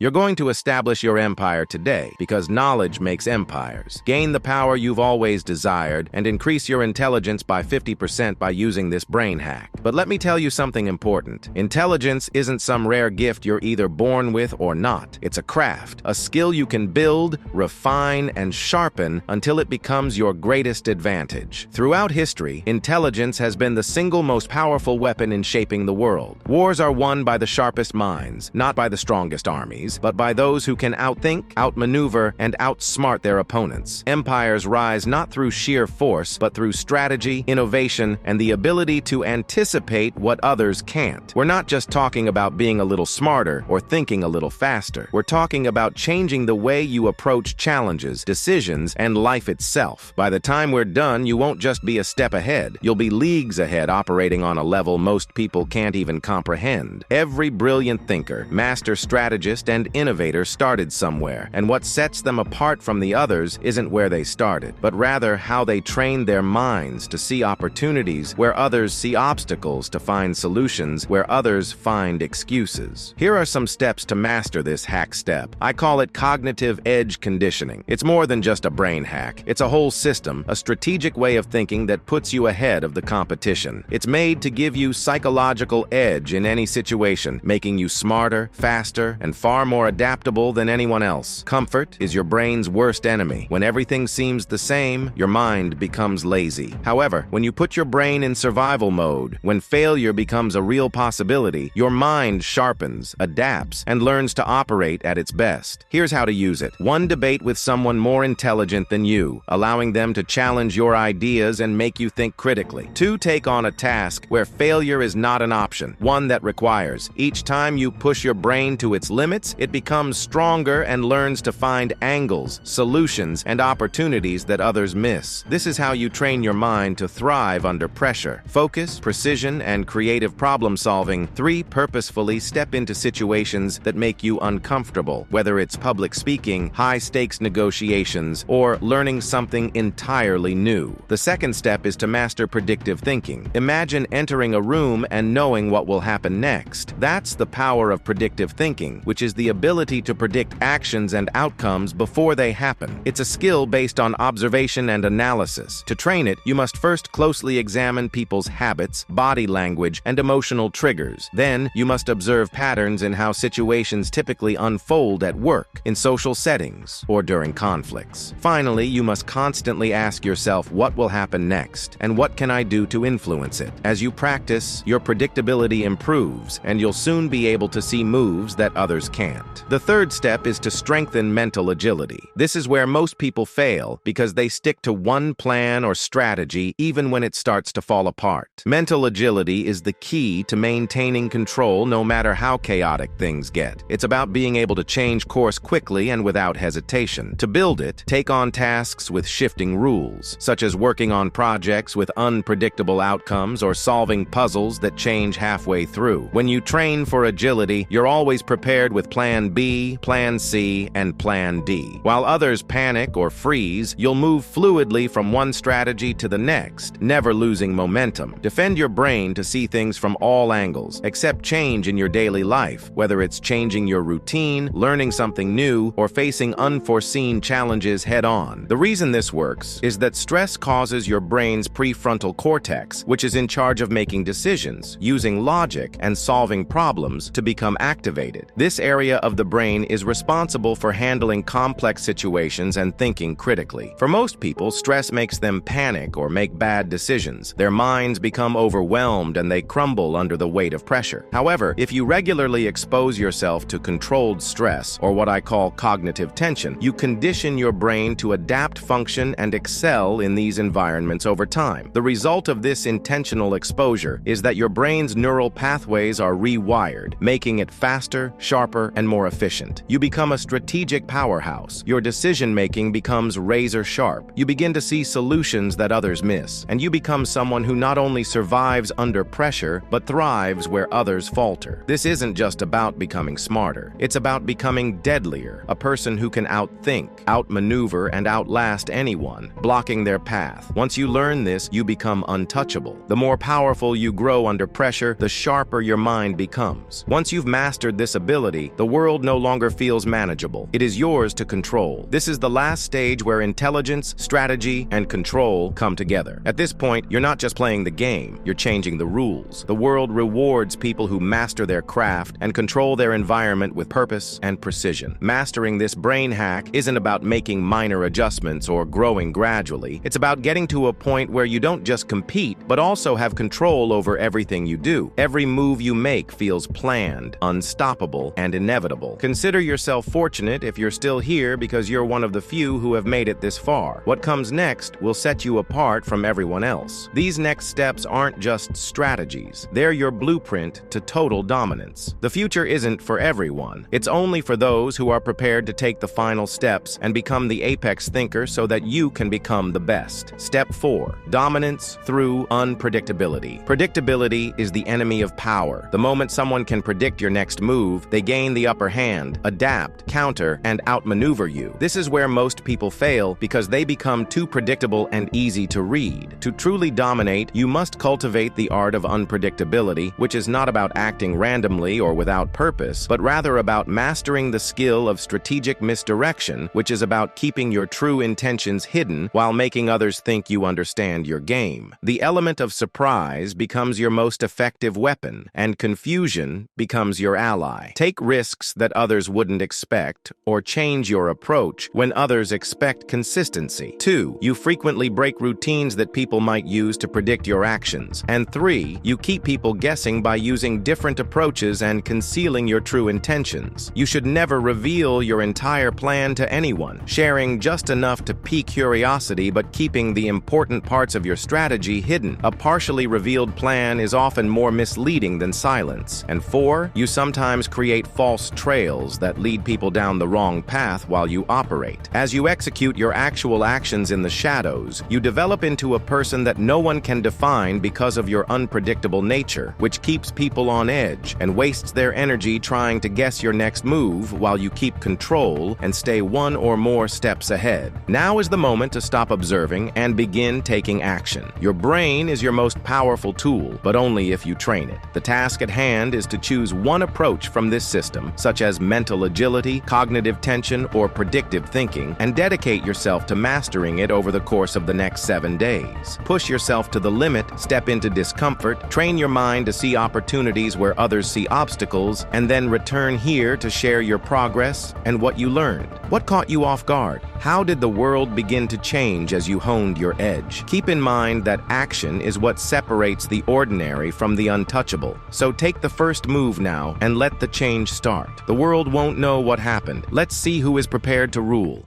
You're going to establish your empire today because knowledge makes empires. Gain the power you've always desired and increase your intelligence by 50% by using this brain hack. But let me tell you something important. Intelligence isn't some rare gift you're either born with or not. It's a craft, a skill you can build, refine, and sharpen until it becomes your greatest advantage. Throughout history, intelligence has been the single most powerful weapon in shaping the world. Wars are won by the sharpest minds, not by the strongest armies, but by those who can outthink, outmaneuver, and outsmart their opponents. Empires rise not through sheer force, but through strategy, innovation, and the ability to anticipate what others can't. We're not just talking about being a little smarter or thinking a little faster. We're talking about changing the way you approach challenges, decisions, and life itself. By the time we're done, you won't just be a step ahead. You'll be leagues ahead, operating on a level most people can't even comprehend. Every brilliant thinker, master strategist, and innovator started somewhere, and what sets them apart from the others isn't where they started, but rather how they trained their minds to see opportunities where others see obstacles, to find solutions where others find excuses. Here are some steps to master this hack step. I call it cognitive edge conditioning. It's more than just a brain hack. It's a whole system, a strategic way of thinking that puts you ahead of the competition. It's made to give you psychological edge in any situation, making you smarter, faster, and far more adaptable than anyone else. Comfort is your brain's worst enemy. When everything seems the same, your mind becomes lazy. However, when you put your brain in survival mode, when failure becomes a real possibility, your mind sharpens, adapts, and learns to operate at its best. Here's how to use it. 1. Debate with someone more intelligent than you, allowing them to challenge your ideas and make you think critically. 2. Take on a task where failure is not an option, one that requires. Each time you push your brain to its limits, it becomes stronger and learns to find angles, solutions, and opportunities that others miss. This is how you train your mind to thrive under pressure. Focus, precision, and creative problem solving. 3. Purposefully step into situations that make you uncomfortable, whether it's public speaking, high-stakes negotiations, or learning something entirely new. The second step is to master predictive thinking. Imagine entering a room and knowing what will happen next. That's the power of predictive thinking, which is the ability to predict actions and outcomes before they happen. It's a skill based on observation and analysis. To train it, you must first closely examine people's habits, body language, and emotional triggers. Then, you must observe patterns in how situations typically unfold at work, in social settings, or during conflicts. Finally, you must constantly ask yourself what will happen next, and what can I do to influence it? As you practice, your predictability improves, and you'll soon be able to see moves that others can't. The third step is to strengthen mental agility. This is where most people fail because they stick to one plan or strategy even when it starts to fall apart. Mental agility is the key to maintaining control no matter how chaotic things get. It's about being able to change course quickly and without hesitation. To build it, take on tasks with shifting rules, such as working on projects with unpredictable outcomes or solving puzzles that change halfway through. When you train for agility, you're always prepared with Plan B, Plan C, and Plan D. While others panic or freeze, you'll move fluidly from one strategy to the next, never losing momentum. Defend your brain to see things from all angles. Accept change in your daily life, whether it's changing your routine, learning something new, or facing unforeseen challenges head-on. The reason this works is that stress causes your brain's prefrontal cortex, which is in charge of making decisions, using logic, and solving problems, to become activated. This area of the brain is responsible for handling complex situations and thinking critically. For most people, stress makes them panic or make bad decisions. Their minds become overwhelmed and they crumble under the weight of pressure. However, if you regularly expose yourself to controlled stress, or what I call cognitive tension, you condition your brain to adapt, function, and excel in these environments over time. The result of this intentional exposure is that your brain's neural pathways are rewired, making it faster, sharper, and more efficient. You become a strategic powerhouse. Your decision-making becomes razor-sharp. You begin to see solutions that others miss, and you become someone who not only survives under pressure, but thrives where others falter. This isn't just about becoming smarter. It's about becoming deadlier, a person who can outthink, outmaneuver, and outlast anyone, blocking their path. Once you learn this, you become untouchable. The more powerful you grow under pressure, the sharper your mind becomes. Once you've mastered this ability, the world no longer feels manageable. It is yours to control. This is the last stage where intelligence, strategy, and control come together. At this point, you're not just playing the game, you're changing the rules. The world rewards people who master their craft and control their environment with purpose and precision. Mastering this brain hack isn't about making minor adjustments or growing gradually. It's about getting to a point where you don't just compete, but also have control over everything you do. Every move you make feels planned, unstoppable, and inevitable. Consider yourself fortunate if you're still here because you're one of the few who have made it this far. What comes next will set you apart from everyone else. These next steps aren't just strategies. They're your blueprint to total dominance. The future isn't for everyone. It's only for those who are prepared to take the final steps and become the apex thinker so that you can become the best. Step 4. Dominance through unpredictability. Predictability is the enemy of power. The moment someone can predict your next move, they gain the upper hand, adapt, counter, and outmaneuver you. This is where most people fail because they become too predictable and easy to read. To truly dominate, you must cultivate the art of unpredictability, which is not about acting randomly or without purpose, but rather about mastering the skill of strategic misdirection, which is about keeping your true intentions hidden while making others think you understand your game. The element of surprise becomes your most effective weapon, and confusion becomes your ally. Take risks that others wouldn't expect, or change your approach when others expect consistency. 2. You frequently break routines that people might use to predict your actions. And 3. You keep people guessing by using different approaches and concealing your true intentions. You should never reveal your entire plan to anyone, sharing just enough to pique curiosity but keeping the important parts of your strategy hidden. A partially revealed plan is often more misleading than silence. And 4. You sometimes create false trails that lead people down the wrong path while you operate. As you execute your actual actions in the shadows, you develop into a person that no one can define because of your unpredictable nature, which keeps people on edge and wastes their energy trying to guess your next move while you keep control and stay one or more steps ahead. Now is the moment to stop observing and begin taking action. Your brain is your most powerful tool, but only if you train it. The task at hand is to choose one approach from this system, such as mental agility, cognitive tension, or predictive thinking, and dedicate yourself to mastering it over the course of the next 7 days. Push yourself to the limit, step into discomfort, train your mind to see opportunities where others see obstacles, and then return here to share your progress and what you learned. What caught you off guard? How did the world begin to change as you honed your edge? Keep in mind that action is what separates the ordinary from the untouchable. So take the first move now and let the change start. The world won't know what happened. Let's see who is prepared to rule.